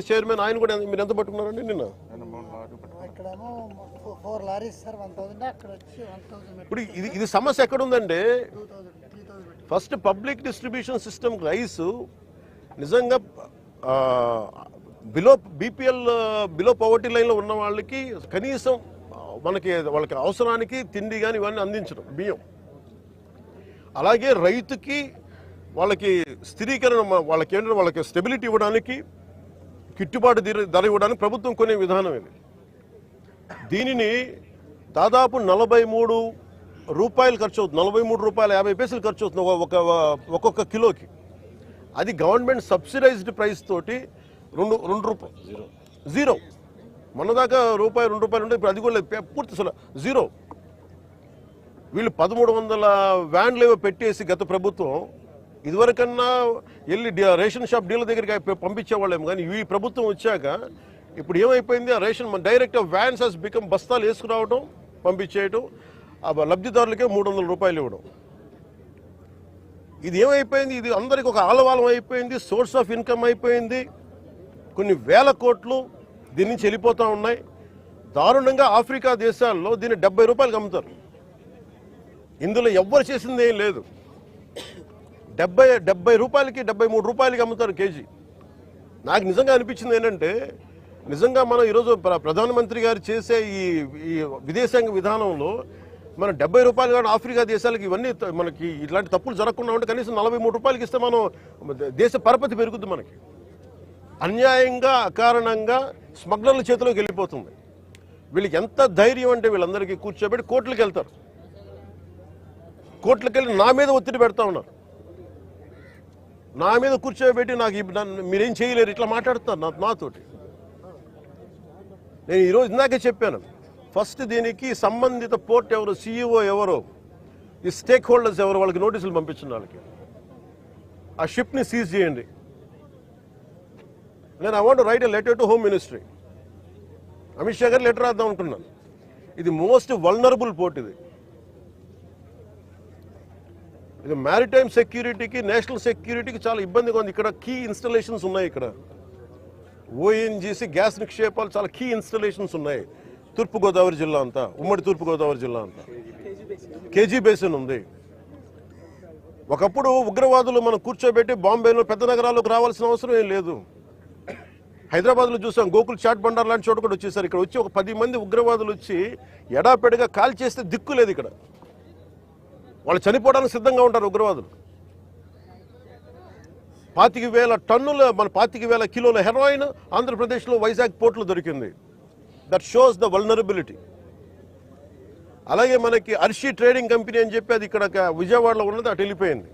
Chairman ఆయన కూడా మీరు ఎంత పట్టుకున్నారండి నిన్న? ఇప్పుడు ఇది సమస్య ఎక్కడుందంటే first public distribution system rice నిజంగా బిలో పవర్టీ లైన్లో ఉన్న వాళ్ళకి కనీసం వాళ్ళకి అవసరానికి తిండి కానీ ఇవన్నీ అందించడం బియ్యం. అలాగే రైతుకి వాళ్ళకి స్థిరీకరణ వాళ్ళకి స్టెబిలిటీ ఇవ్వడానికి గిట్టుబాటు ధర ఇవ్వడానికి ప్రభుత్వం కొనే విధానం ఇది. దీనిని దాదాపు 43 రూపాయలు ఖర్చు అవుతుంది, 43 రూపాయల 50 పైసలు ఖర్చు అవుతుంది ఒక్కొక్క కిలోకి. అది గవర్నమెంట్ సబ్సిడైజ్డ్ ప్రైస్ తోటి 2 రూపాయలు జీరో. మొన్నదాకా రూపాయి 2 రూపాయలు ఉంటే ఇప్పుడు అది కూడా పూర్తి అసలు జీరో. వీళ్ళు 1300 వ్యాన్లు ఏవో పెట్టేసి గత ప్రభుత్వం ఇదివరకన్నా వెళ్ళి రేషన్ షాప్ డీలర్ దగ్గరికి పంపించేవాళ్ళేమో, కానీ ఈ ప్రభుత్వం వచ్చాక ఇప్పుడు ఏమైపోయింది, ఆ ration direct vans has become బస్తాలు వేసుకురావడం పంపించేయటం, ఆ లబ్ధిదారులకే 300 రూపాయలు ఇవ్వడం. ఇది ఏమైపోయింది, ఇది అందరికి ఒక ఆలవాలం అయిపోయింది, సోర్స్ ఆఫ్ ఇన్కమ్ అయిపోయింది. కొన్ని వేల కోట్లు దీని నుంచి వెళ్ళిపోతూ ఉన్నాయి. దారుణంగా ఆఫ్రికా దేశాల్లో దీన్ని 70 రూపాయలకు అమ్ముతారు. ఇందులో ఎవ్వరు చేసింది ఏం లేదు. 70 రూపాయలకి 73 రూపాయలకి అమ్ముతారు కేజీ. నాకు నిజంగా అనిపించింది ఏంటంటే నిజంగా మనం ఈరోజు ప్రధానమంత్రి గారు చేసే ఈ విదేశాంగ విధానంలో మనం 70 రూపాయలు కానీ ఆఫ్రికా దేశాలకి ఇవన్నీ మనకి ఇట్లాంటి తప్పులు జరగకుండా ఉంటే కనీసం 43 రూపాయలకి ఇస్తే మనం దేశ పరపతి పెరుగుద్ది. మనకి అన్యాయంగా అకారణంగా స్మగ్లర్ల చేతిలోకి వెళ్ళిపోతుంది. వీళ్ళకి ఎంత ధైర్యం అంటే వీళ్ళందరికీ కూర్చోబెట్టి కోర్టులకు వెళ్తారు. కోర్టులకు వెళ్ళి నా మీద ఒత్తిడి పెడతా ఉన్నారు, నా మీద కూర్చోబెట్టి మీరేం చేయలేరు ఇట్లా మాట్లాడుతున్నారు నాతోటి. నేను ఈరోజు ఇందాకే చెప్పాను, ఫస్ట్ దీనికి సంబంధిత పోర్ట్ ఎవరు, సిఇఓ ఎవరో, ఈ స్టేక్ హోల్డర్స్ ఎవరు, వాళ్ళకి నోటీసులు పంపించండి. వాళ్ళకి ఆ షిప్ని సీజ్ చేయండి. నేను I want to right a letter to home ministry. Amit Shah గారు లెటర్ రాద్దాం అనుకున్నాను. ఇది మోస్ట్ వల్నరబుల్ పోర్ట్. ఇది మ్యారిటైమ్ సెక్యూరిటీకి, నేషనల్ సెక్యూరిటీకి చాలా ఇబ్బందిగా ఉంది. ఇక్కడ కీ ఇన్స్టలేషన్స్ ఉన్నాయి. ఇక్కడ ఓఎన్జీసీ గ్యాస్ నిక్షేపాలు చాలా కీ ఇన్స్టలేషన్స్ ఉన్నాయి. తూర్పుగోదావరి జిల్లా అంతా, ఉమ్మడి తూర్పుగోదావరి జిల్లా అంతా కేజీ బేసిన్ ఉంది. ఒకప్పుడు ఉగ్రవాదులు మనం కూర్చోబెట్టి బాంబేలో పెద్ద నగరాల్లోకి రావాల్సిన అవసరం ఏం లేదు. హైదరాబాద్లో చూసాం, గోకుల్ చాట్ బండార్ లాంటి చోట కూడా వచ్చేసారు. ఇక్కడ వచ్చి ఒక 10 మంది ఉగ్రవాదులు వచ్చి ఎడాపెడగా కాల్ చేస్తే దిక్కు లేదు. ఇక్కడ వాళ్ళు చనిపోవడానికి సిద్ధంగా ఉంటారు ఉగ్రవాదులు. 25,000 టన్నుల 25,000 కిలోల హెరాయిన్ ఆంధ్రప్రదేశ్లో వైజాగ్ పోర్టులో దొరికింది. That shows the vulnerability. అలాగే మనకి అర్షి ట్రేడింగ్ కంపెనీ అని చెప్పి అది ఇక్కడ విజయవాడలో ఉన్నది, అటు వెళ్ళిపోయింది.